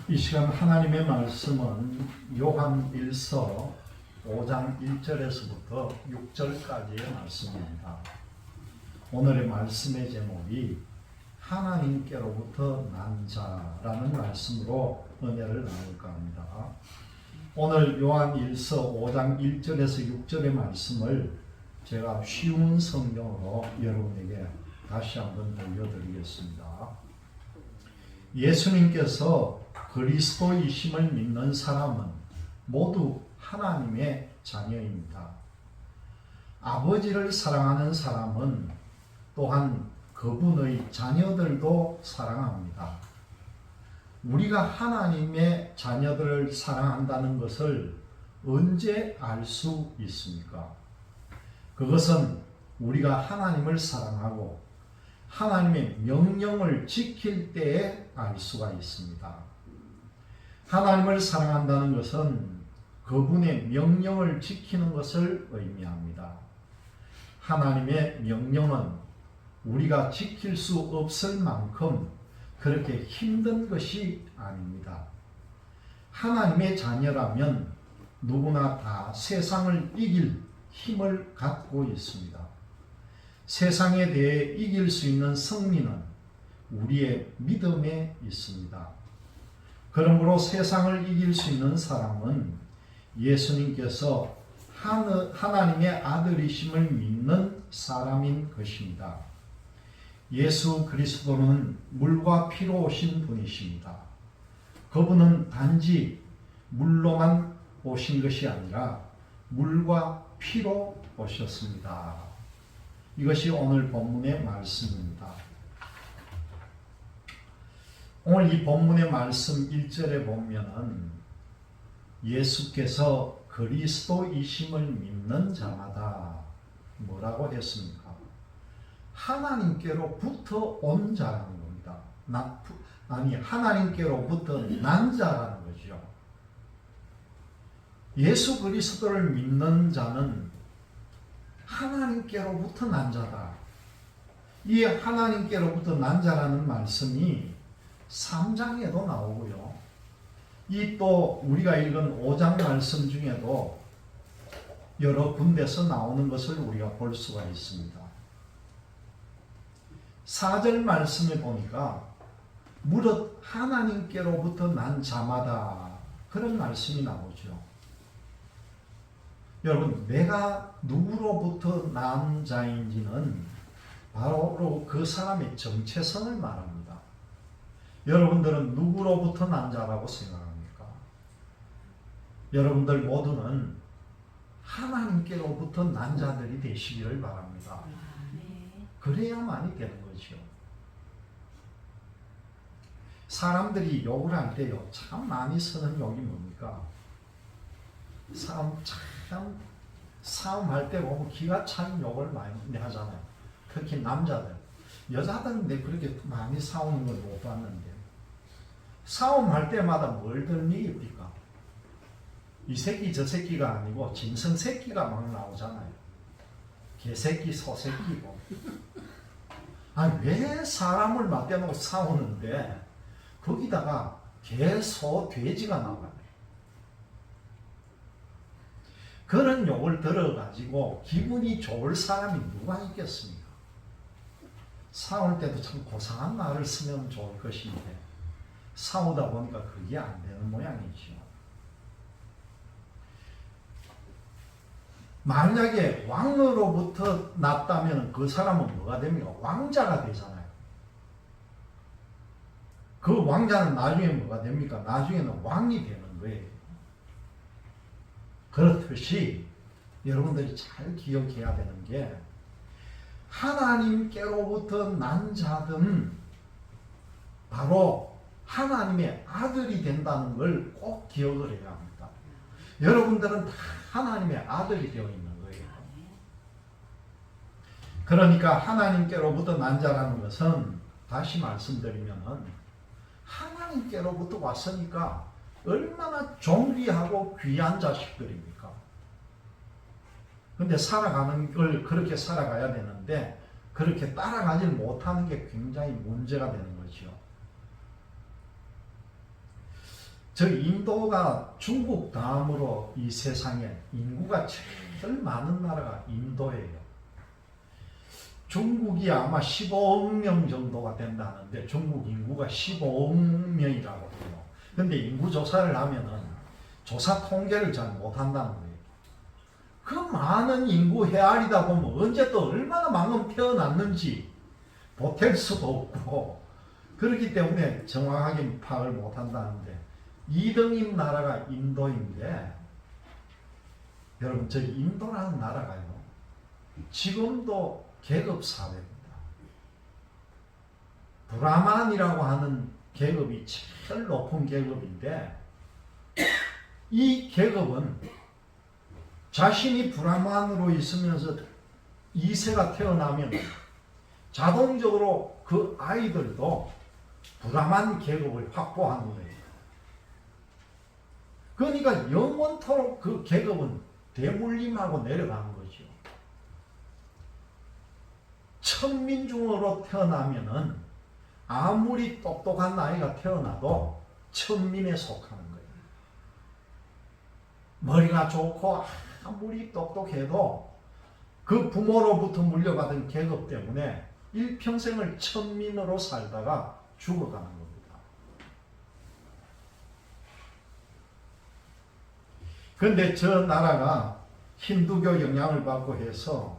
이 시간 하나님의 말씀은 요한 1서 5장 1절에서부터 6절까지의 말씀입니다. 오늘의 말씀의 제목이 하나님께로부터 난 자라는 말씀으로 은혜를 나눌까 합니다. 오늘 요한 1서 5장 1절에서 6절의 말씀을 제가 쉬운 성경으로 여러분에게 다시 한번 들려드리겠습니다. 예수님께서 그리스도이심을 믿는 사람은 모두 하나님의 자녀입니다. 아버지를 사랑하는 사람은 또한 그분의 자녀들도 사랑합니다. 우리가 하나님의 자녀들을 사랑한다는 것을 언제 알 수 있습니까? 그것은 우리가 하나님을 사랑하고 하나님의 명령을 지킬 때에 알 수가 있습니다. 하나님을 사랑한다는 것은 그분의 명령을 지키는 것을 의미합니다. 하나님의 명령은 우리가 지킬 수 없을 만큼 그렇게 힘든 것이 아닙니다. 하나님의 자녀라면 누구나 다 세상을 이길 힘을 갖고 있습니다. 세상에 대해 이길 수 있는 승리는 우리의 믿음에 있습니다. 그러므로 세상을 이길 수 있는 사람은 예수님께서 하나님의 아들이심을 믿는 사람인 것입니다. 예수 그리스도는 물과 피로 오신 분이십니다. 그분은 단지 물로만 오신 것이 아니라 물과 피로 오셨습니다. 이것이 오늘 본문의 말씀입니다. 오늘 이 본문의 말씀 1절에 보면은 예수께서 그리스도이심을 믿는 자마다 뭐라고 했습니까? 하나님께로부터 온 자라는 겁니다. 하나님께로부터 난 자라는 거죠. 예수 그리스도를 믿는 자는 하나님께로부터 난 자다. 이 하나님께로부터 난 자라는 말씀이 3장에도 나오고요. 이 또 우리가 읽은 5장 말씀 중에도 여러 군데서 나오는 것을 우리가 볼 수가 있습니다. 4절 말씀에 보니까 무릇 하나님께로부터 난 자마다 그런 말씀이 나오죠. 여러분, 내가 누구로부터 난 자인지는 바로 그 사람의 정체성을 말합니다. 여러분들은 누구로부터 난 자라고 생각합니까? 여러분들 모두는 하나님께로부터 난 자들이 되시기를 바랍니다. 그래야만이 되는 거죠. 사람들이 욕을 할 때요, 참 많이 쓰는 욕이 뭡니까? 싸움할 때 보면 기가 차는 욕을 많이 하잖아요. 특히 남자들. 여자들인데 그렇게 많이 싸우는 걸 못 봤는데. 싸움할 때마다 뭘들 얘기합니까? 이 새끼 저 새끼가 아니고 짐승 새끼가 막 나오잖아요. 개새끼 소새끼고. 왜 사람을 맞대놓고 싸우는데 거기다가 개, 소, 돼지가 나와요. 그런 욕을 들어가지고 기분이 좋을 사람이 누가 있겠습니까? 싸울 때도 참 고상한 말을 쓰면 좋을 것인데 싸우다 보니까 그게 안 되는 모양이죠. 만약에 왕으로부터 났다면 그 사람은 뭐가 됩니까? 왕자가 되잖아요. 그 왕자는 나중에 뭐가 됩니까? 나중에는 왕이 되는 거예요. 그렇듯이 여러분들이 잘 기억해야 되는 게 하나님께로부터 난 자들은 바로 하나님의 아들이 된다는 걸 꼭 기억을 해야 합니다. 여러분들은 다 하나님의 아들이 되어 있는 거예요. 그러니까 하나님께로부터 난 자라는 것은 다시 말씀드리면은 하나님께로부터 왔으니까 얼마나 존귀하고 귀한 자식들입니까? 근데 살아가는 걸 그렇게 살아가야 되는데 그렇게 따라가지 못하는 게 굉장히 문제가 되는 거죠. 저 인도가 중국 다음으로 이 세상에 인구가 제일 많은 나라가 인도예요. 중국이 아마 15억 명 정도가 된다는데 중국 인구가 15억 명이라고 해요. 근데 인구 조사를 하면은 조사 통계를 잘 못한다는 거예요. 그 많은 인구 헤아리다 보면 언제 또 얼마나 많은 태어났는지 보탤 수도 없고 그렇기 때문에 정확하게 파악을 못한다는데 2등인 나라가 인도인데 여러분 저 인도라는 나라가요 지금도 계급 사회입니다. 브라만이라고 하는 계급이 제일 높은 계급인데 이 계급은 자신이 브라만으로 있으면서 2세가 태어나면 자동적으로 그 아이들도 브라만 계급을 확보하는 거예요. 그러니까 영원토록 그 계급은 대물림하고 내려가는 거죠. 천민중으로 태어나면은 아무리 똑똑한 아이가 태어나도 천민에 속하는 거예요. 머리가 좋고 아무리 똑똑해도 그 부모로부터 물려받은 계급 때문에 일평생을 천민으로 살다가 죽어가는 겁니다. 그런데 저 나라가 힌두교 영향을 받고 해서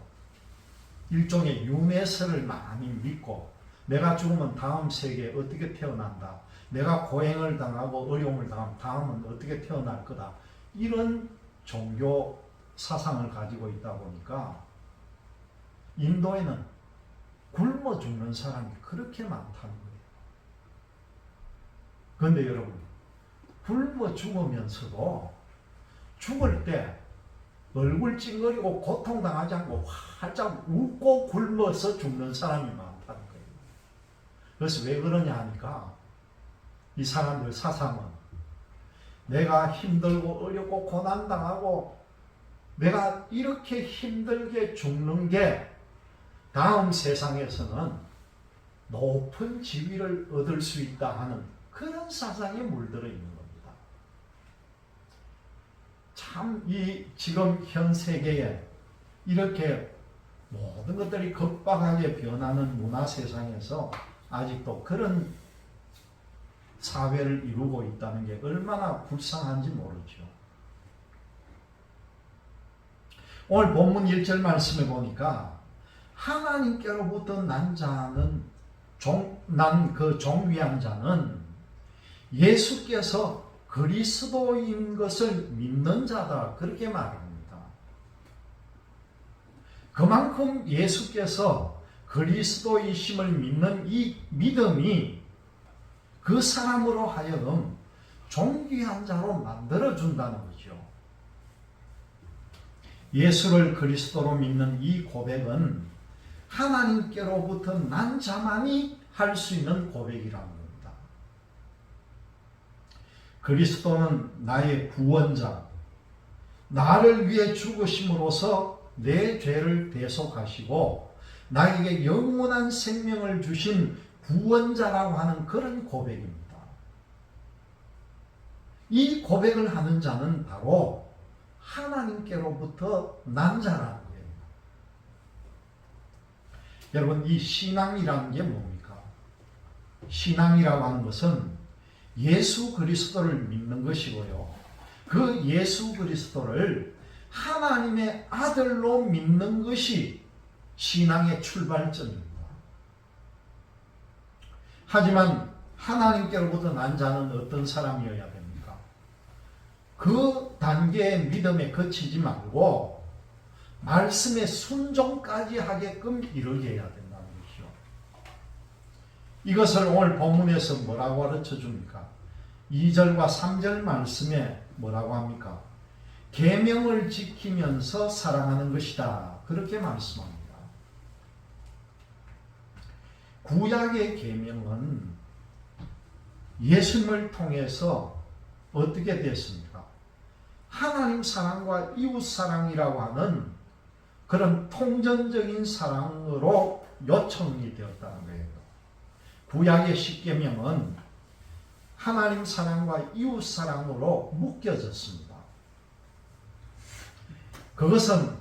일종의 윤회설을 많이 믿고 내가 죽으면 다음 세계에 어떻게 태어난다. 내가 고행을 당하고 어려움을 당하면 다음은 어떻게 태어날 거다. 이런 종교 사상을 가지고 있다 보니까 인도에는 굶어 죽는 사람이 그렇게 많다는 거예요. 그런데 여러분 굶어 죽으면서도 죽을 때 얼굴 찡그리고 고통당하지 않고 활짝 웃고 굶어서 죽는 사람이 많다는 거예요. 그래서 왜 그러냐 하니까 이 사람들 사상은 내가 힘들고 어렵고 고난당하고 내가 이렇게 힘들게 죽는 게 다음 세상에서는 높은 지위를 얻을 수 있다 하는 그런 사상에 물들어 있는 겁니다. 참 이 지금 현 세계에 이렇게 모든 것들이 급박하게 변하는 문화 세상에서 아직도 그런 사회를 이루고 있다는 게 얼마나 불쌍한지 모르죠. 오늘 본문 1절 말씀에 보니까 하나님께로부터 난 자는 난 그 종위한 자는 예수께서 그리스도인 것을 믿는 자다 그렇게 말합니다. 그만큼 예수께서 그리스도이심을 믿는 이 믿음이 그 사람으로 하여금 존귀한 자로 만들어준다는 거죠. 예수를 그리스도로 믿는 이 고백은 하나님께로부터 난 자만이 할 수 있는 고백이라는 겁니다. 그리스도는 나의 구원자, 나를 위해 죽으심으로써 내 죄를 대속하시고 나에게 영원한 생명을 주신 구원자라고 하는 그런 고백입니다. 이 고백을 하는 자는 바로 하나님께로부터 난 자라는 거예요. 여러분 이 신앙이라는 게 뭡니까? 신앙이라고 하는 것은 예수 그리스도를 믿는 것이고요. 그 예수 그리스도를 하나님의 아들로 믿는 것이 신앙의 출발점입니다. 하지만 하나님께로부터 난 자는 어떤 사람이어야 됩니까? 그 단계의 믿음에 그치지 말고 말씀의 순종까지 하게끔 이르게 해야 된다는 것이죠. 이것을 오늘 본문에서 뭐라고 가르쳐 줍니까? 2절과 3절 말씀에 뭐라고 합니까? 계명을 지키면서 사랑하는 것이다. 그렇게 말씀합니다. 구약의 계명은 예수님을 통해서 어떻게 됐습니까? 하나님 사랑과 이웃 사랑이라고 하는 그런 통전적인 사랑으로 요청이 되었다는 거예요. 구약의 십계명은 하나님 사랑과 이웃 사랑으로 묶여졌습니다. 그것은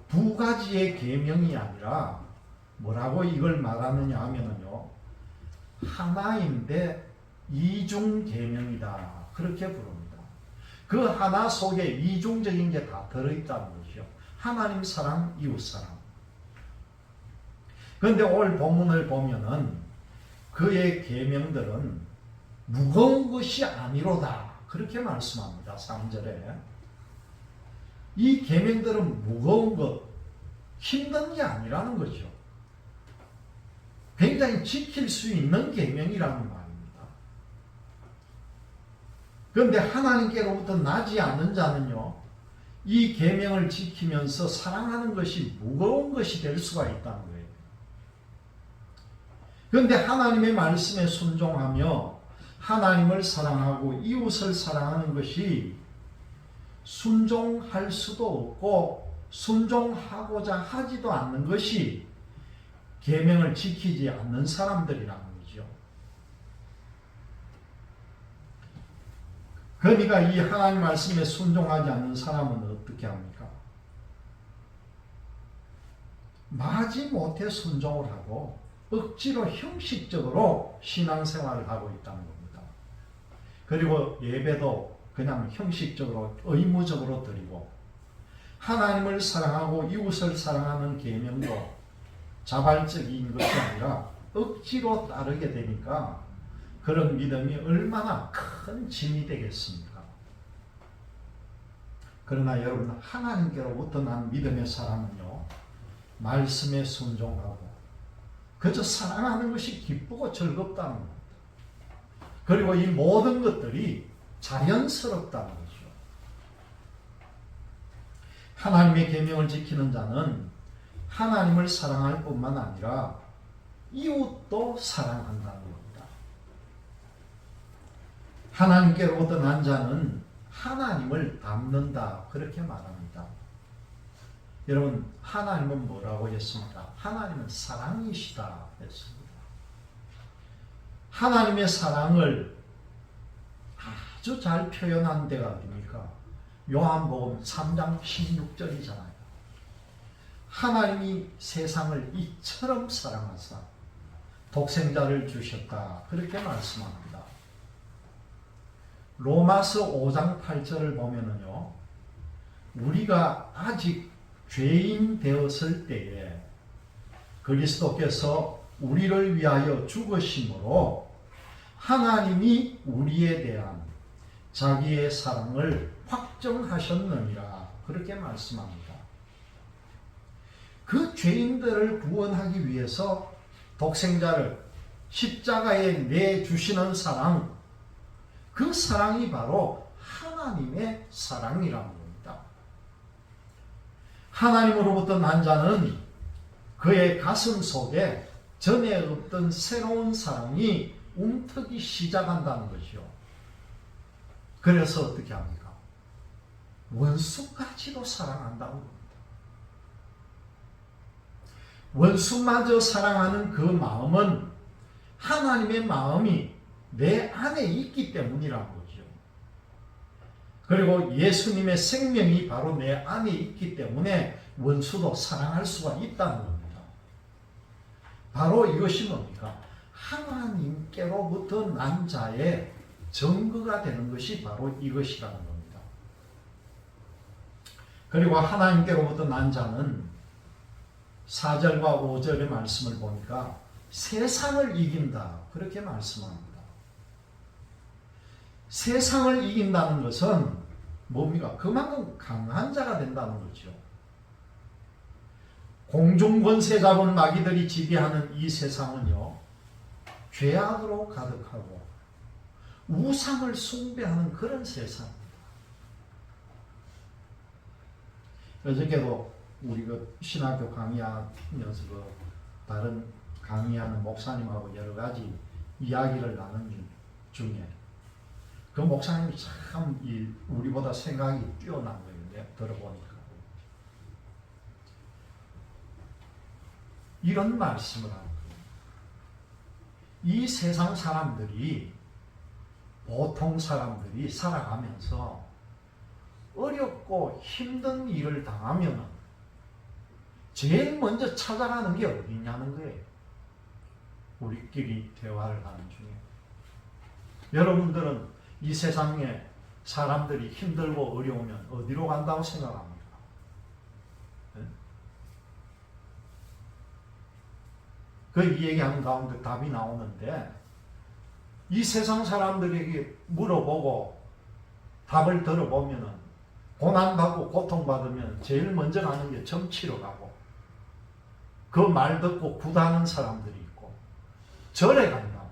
두 가지의 계명이 아니라 뭐라고 이걸 말하느냐 하면요, 하나인데 이중 계명이다, 그렇게 부릅니다. 그 하나 속에 이중적인 게 다 들어있다는 것이죠. 하나님 사랑, 이웃 사랑. 그런데 오늘 본문을 보면은 그의 계명들은 무거운 것이 아니로다, 그렇게 말씀합니다. 3절에. 이 계명들은 무거운 것, 힘든 게 아니라는 거죠. 굉장히 지킬 수 있는 계명이라는 말입니다. 그런데 하나님께로부터 나지 않는 자는요, 이 계명을 지키면서 사랑하는 것이 무거운 것이 될 수가 있다는 거예요. 그런데 하나님의 말씀에 순종하며 하나님을 사랑하고 이웃을 사랑하는 것이 순종할 수도 없고 순종하고자 하지도 않는 것이 계명을 지키지 않는 사람들이라는 거죠. 그러니까 이 하나님 말씀에 순종하지 않는 사람은 어떻게 합니까? 마지못해 순종을 하고 억지로 형식적으로 신앙생활을 하고 있다는 겁니다. 그리고 예배도 그냥 형식적으로 의무적으로 드리고, 하나님을 사랑하고 이웃을 사랑하는 계명도 자발적인 것이 아니라 억지로 따르게 되니까 그런 믿음이 얼마나 큰 짐이 되겠습니까? 그러나 여러분, 하나님께로부터 난 믿음의 사람은요, 말씀에 순종하고 그저 사랑하는 것이 기쁘고 즐겁다는 겁니다. 그리고 이 모든 것들이 자연스럽다는 거죠. 하나님의 계명을 지키는 자는 하나님을 사랑할 뿐만 아니라 이웃도 사랑한다는 겁니다. 하나님께로부터 난 자는 하나님을 닮는다, 그렇게 말합니다. 여러분, 하나님은 뭐라고 했습니까? 하나님은 사랑이시다 했습니다. 하나님의 사랑을 아주 잘 표현한 데가 어디입니까? 요한복음 3장 16절이잖아요. 하나님이 세상을 이처럼 사랑하사 독생자를 주셨다, 그렇게 말씀합니다. 로마서 5장 8절을 보면은요, 우리가 아직 죄인 되었을 때에 그리스도께서 우리를 위하여 죽으심으로 하나님이 우리에 대한 자기의 사랑을 확정하셨느니라, 그렇게 말씀합니다. 그 죄인들을 구원하기 위해서 독생자를 십자가에 내주시는 사랑, 그 사랑이 바로 하나님의 사랑이라는 겁니다. 하나님으로부터 난 자는 그의 가슴 속에 전에 없던 새로운 사랑이 움트기 시작한다는 것이요. 그래서 어떻게 합니까? 원수까지도 사랑한다고 합니다. 원수마저 사랑하는 그 마음은 하나님의 마음이 내 안에 있기 때문이라는 거죠. 그리고 예수님의 생명이 바로 내 안에 있기 때문에 원수도 사랑할 수가 있다는 겁니다. 바로 이것이 뭡니까? 하나님께로부터 난 자의 증거가 되는 것이 바로 이것이라는 겁니다. 그리고 하나님께로부터 난 자는 4절과 5절의 말씀을 보니까 세상을 이긴다, 그렇게 말씀합니다. 세상을 이긴다는 것은 뭡니까? 그만큼 강한 자가 된다는 거죠. 공중권세 잡은 마귀들이 지배하는 이 세상은요, 죄악으로 가득하고 우상을 숭배하는 그런 세상입니다. 어저께도 우리 그 신학교 강의하면서 그 다른 강의하는 목사님하고 여러 가지 이야기를 나눈 중에 그 목사님이 참 우리보다 생각이 뛰어난 거예요. 들어보니까. 이런 말씀을 하는 거예요. 이 세상 사람들이 보통 사람들이 살아가면서 어렵고 힘든 일을 당하면 제일 먼저 찾아가는 게 어디냐는 거예요. 우리끼리 대화를 하는 중에. 여러분들은 이 세상에 사람들이 힘들고 어려우면 어디로 간다고 생각합니까? 네? 그 얘기하는 가운데 답이 나오는데, 이 세상 사람들에게 물어보고 답을 들어보면은 고난받고 고통받으면 제일 먼저 가는 게 점치러 가고, 그 말 듣고 굿하는 사람들이 있고 절에 간다는 거예요.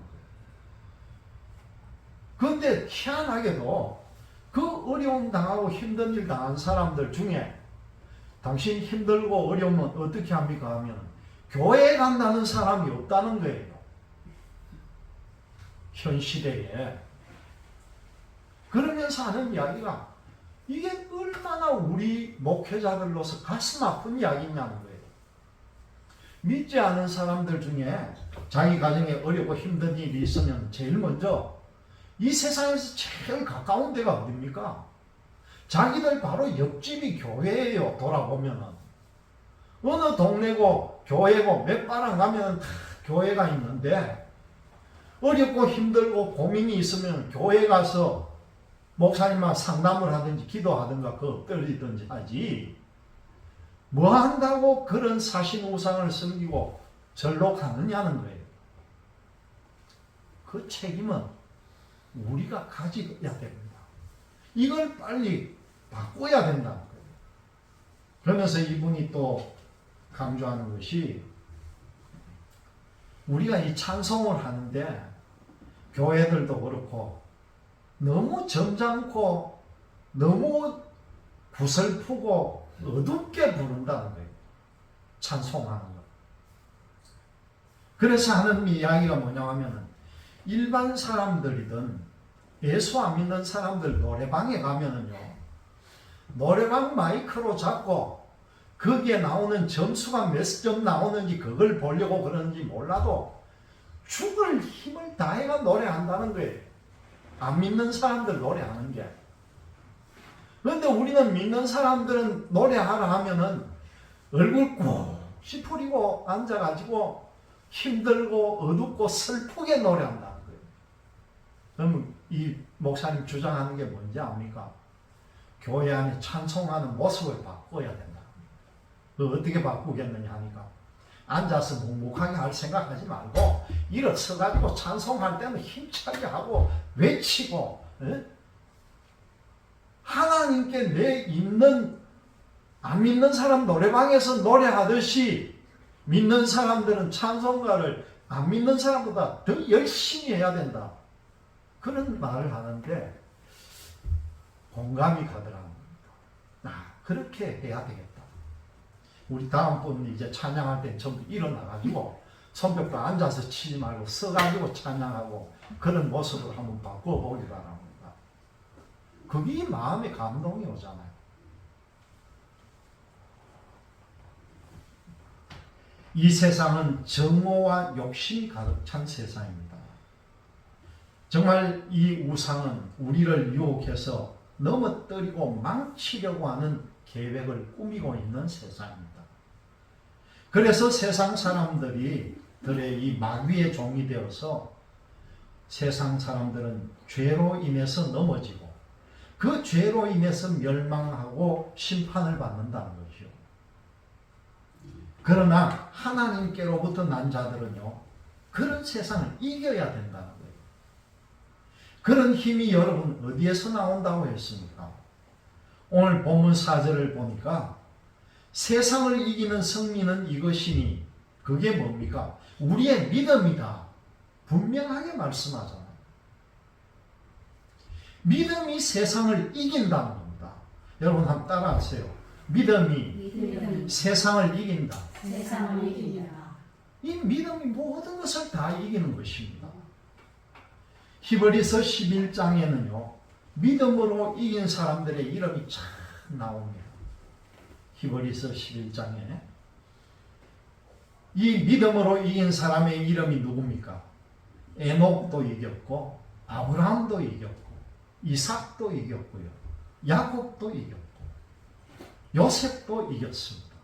그런데 희한하게도 그 어려움 당하고 힘든 일 당한 사람들 중에 당신 힘들고 어려우면 어떻게 합니까 하면 교회에 간다는 사람이 없다는 거예요. 현 시대에. 그러면서 하는 이야기가 이게 얼마나 우리 목회자들로서 가슴 아픈 이야기냐는 거예요. 믿지 않은 사람들 중에 자기 가정에 어렵고 힘든 일이 있으면 제일 먼저 이 세상에서 제일 가까운 데가 어딥니까? 자기들 바로 옆집이 교회예요. 돌아보면은 어느 동네고 교회고 몇 바람 가면 다 교회가 있는데, 어렵고 힘들고 고민이 있으면 교회 가서 목사님과 상담을 하든지 기도하든가 그 엎드리든지 하지, 뭐 한다고 그런 사신우상을 섬기고 절로 가느냐는 거예요. 그 책임은 우리가 가져야 됩니다. 이걸 빨리 바꿔야 된다는 거예요. 그러면서 이분이 또 강조하는 것이, 우리가 이 찬송을 하는데 교회들도 그렇고 너무 점잖고 너무 구슬프고 어둡게 부른다는 거예요. 찬송하는 것. 그래서 하는 이야기가 뭐냐 하면은, 일반 사람들이든 예수 안 믿는 사람들 노래방에 가면은요, 노래방 마이크로 잡고 거기에 나오는 점수가 몇 점 나오는지 그걸 보려고 그러는지 몰라도 죽을 힘을 다해가 노래한다는 거예요. 안 믿는 사람들 노래하는 게. 그런데 우리는 믿는 사람들은 노래하라 하면은 얼굴 꾹 찌푸리고 앉아가지고 힘들고 어둡고 슬프게 노래한다는 거예요. 그러면 이 목사님 주장하는 게 뭔지 압니까? 교회 안에 찬송하는 모습을 바꿔야 된다. 어떻게 바꾸겠느냐 하니까, 앉아서 묵묵하게 할 생각하지 말고 일어서가지고 찬송할 때는 힘차게 하고 외치고, 하나님께 내 있는, 안 믿는 사람 노래방에서 노래하듯이 믿는 사람들은 찬송가를 안 믿는 사람보다 더 열심히 해야 된다. 그런 말을 하는데 공감이 가더라고요. 그렇게 해야 되겠다. 우리 다음번 이제 찬양할 때 전부 일어나가지고 손뼉도 앉아서 치지 말고 서가지고 찬양하고 그런 모습을 한번 바꿔보기 바랍니다. 그게 마음의 감동이 오잖아요. 이 세상은 정오와 욕심이 가득 찬 세상입니다. 정말 이 우상은 우리를 유혹해서 넘어뜨리고 망치려고 하는 계획을 꾸미고 있는 세상입니다. 그래서 세상 사람들이 들의 이 마귀의 종이 되어서 세상 사람들은 죄로 인해서 넘어지고 그 죄로 인해서 멸망하고 심판을 받는다는 것이요. 그러나 하나님께로부터 난 자들은요, 그런 세상을 이겨야 된다는 거예요. 그런 힘이 여러분 어디에서 나온다고 했습니까? 오늘 본문 4절을 보니까 세상을 이기는 승리는 이것이니, 그게 뭡니까? 우리의 믿음이다. 분명하게 말씀하잖아요. 믿음이 세상을 이긴다는 겁니다. 여러분 한번 따라하세요. 믿음이 세상을 이긴다. 세상을 이긴다. 이 믿음이 모든 것을 다 이기는 것입니다. 히브리서 11장에는요, 믿음으로 이긴 사람들의 이름이 참 나옵니다. 히브리서 11장에 이 믿음으로 이긴 사람의 이름이 누굽니까? 에녹도 이겼고 아브라함도 아브라함도 이겼고 이삭도 이겼고요. 야곱도 이겼고 요셉도 이겼습니다.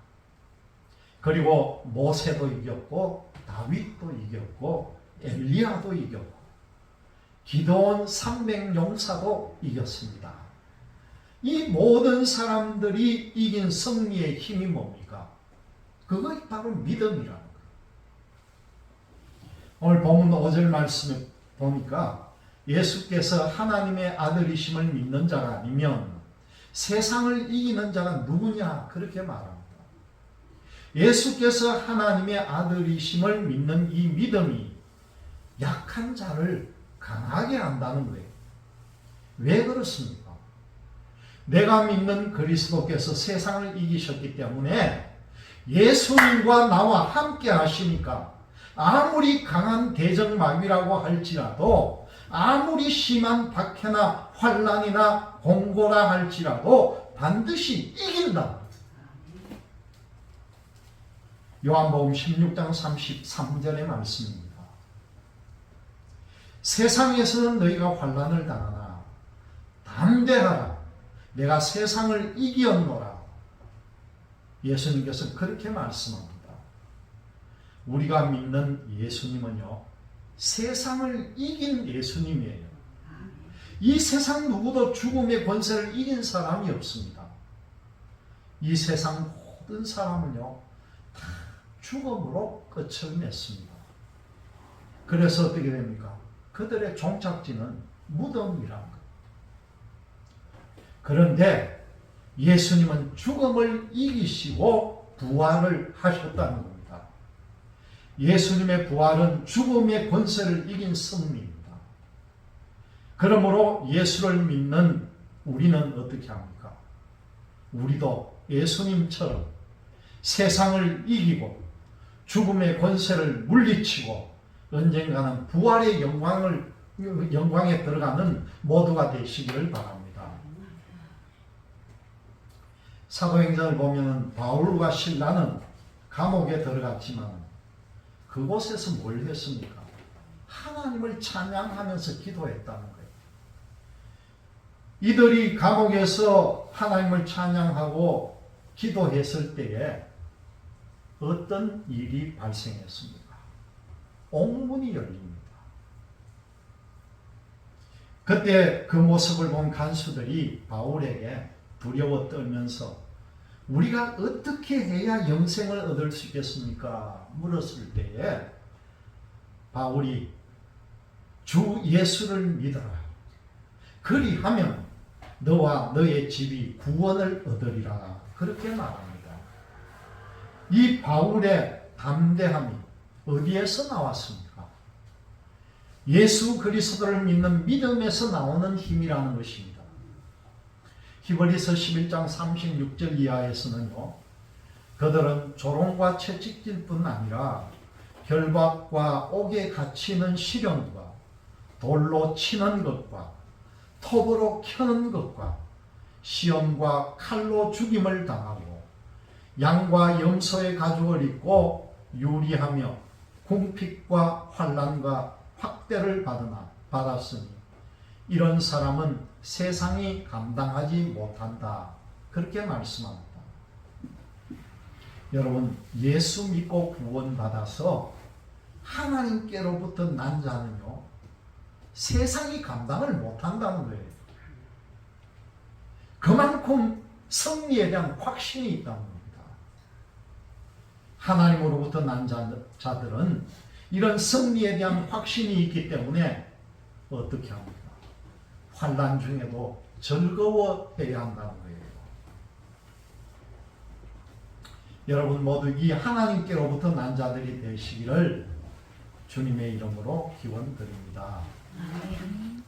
그리고 모세도 이겼고 다윗도 이겼고 엘리야도 이겼고 기드온 300용사도 이겼습니다. 이 모든 사람들이 이긴 승리의 힘이 뭡니까? 그것이 바로 믿음이라는 거예요. 오늘 본문 5절 말씀에 보니까 예수께서 하나님의 아들이심을 믿는 자가 아니면 세상을 이기는 자가 누구냐 그렇게 말합니다. 예수께서 하나님의 아들이심을 믿는 이 믿음이 약한 자를 강하게 한다는 거예요. 왜 그렇습니까? 내가 믿는 그리스도께서 세상을 이기셨기 때문에 예수님과 나와 함께 하시니까 아무리 강한 대적마귀라고 할지라도 아무리 심한 박해나 환난이나 공고라 할지라도 반드시 이긴다. 요한복음 16장 33절의 말씀입니다. 세상에서는 너희가 환난을 당하나 담대하라. 내가 세상을 이기었노라. 예수님께서 그렇게 말씀합니다. 우리가 믿는 예수님은요, 세상을 이긴 예수님이에요. 이 세상 누구도 죽음의 권세를 이긴 사람이 없습니다. 이 세상 모든 사람은요, 다 죽음으로 끝을 맺습니다. 그래서 어떻게 됩니까? 그들의 종착지는 무덤이라는 거예요. 그런데 예수님은 죽음을 이기시고 부활을 하셨다는 겁니다. 예수님의 부활은 죽음의 권세를 이긴 승리입니다. 그러므로 예수를 믿는 우리는 어떻게 합니까? 우리도 예수님처럼 세상을 이기고 죽음의 권세를 물리치고 언젠가는 부활의 영광에 들어가는 모두가 되시기를 바랍니다. 사도행전을 보면 바울과 실라는 감옥에 들어갔지만 그곳에서 뭘 했습니까? 하나님을 찬양하면서 기도했다는 거예요. 이들이 감옥에서 하나님을 찬양하고 기도했을 때에 어떤 일이 발생했습니까? 옥문이 열립니다. 그때 그 모습을 본 간수들이 바울에게 두려워 떨면서 우리가 어떻게 해야 영생을 얻을 수 있겠습니까? 물었을 때에 바울이 주 예수를 믿어라. 그리하면 너와 너의 집이 구원을 얻으리라. 그렇게 말합니다. 이 바울의 담대함이 어디에서 나왔습니까? 예수 그리스도를 믿는 믿음에서 나오는 힘이라는 것입니다. 히브리서 11장 36절 이하에서는요, 그들은 조롱과 채찍질 뿐 아니라 결박과 옥에 갇히는 시련과 돌로 치는 것과 톱으로 켜는 것과 시험과 칼로 죽임을 당하고 양과 염소의 가죽을 입고 유리하며 궁핍과 환난과 확대를 받았으니 이런 사람은 세상이 감당하지 못한다. 그렇게 말씀합니다. 여러분, 예수 믿고 구원받아서 하나님께로부터 난 자는요, 세상이 감당을 못한다는 거예요. 그만큼 승리에 대한 확신이 있다는 겁니다. 하나님으로부터 난 자들은 이런 승리에 대한 확신이 있기 때문에 어떻게 합니까? 환난 중에도 즐거워해야 한다는 거예요. 여러분 모두 이 하나님께로부터 난 자들이 되시기를 주님의 이름으로 기원드립니다. 아멘.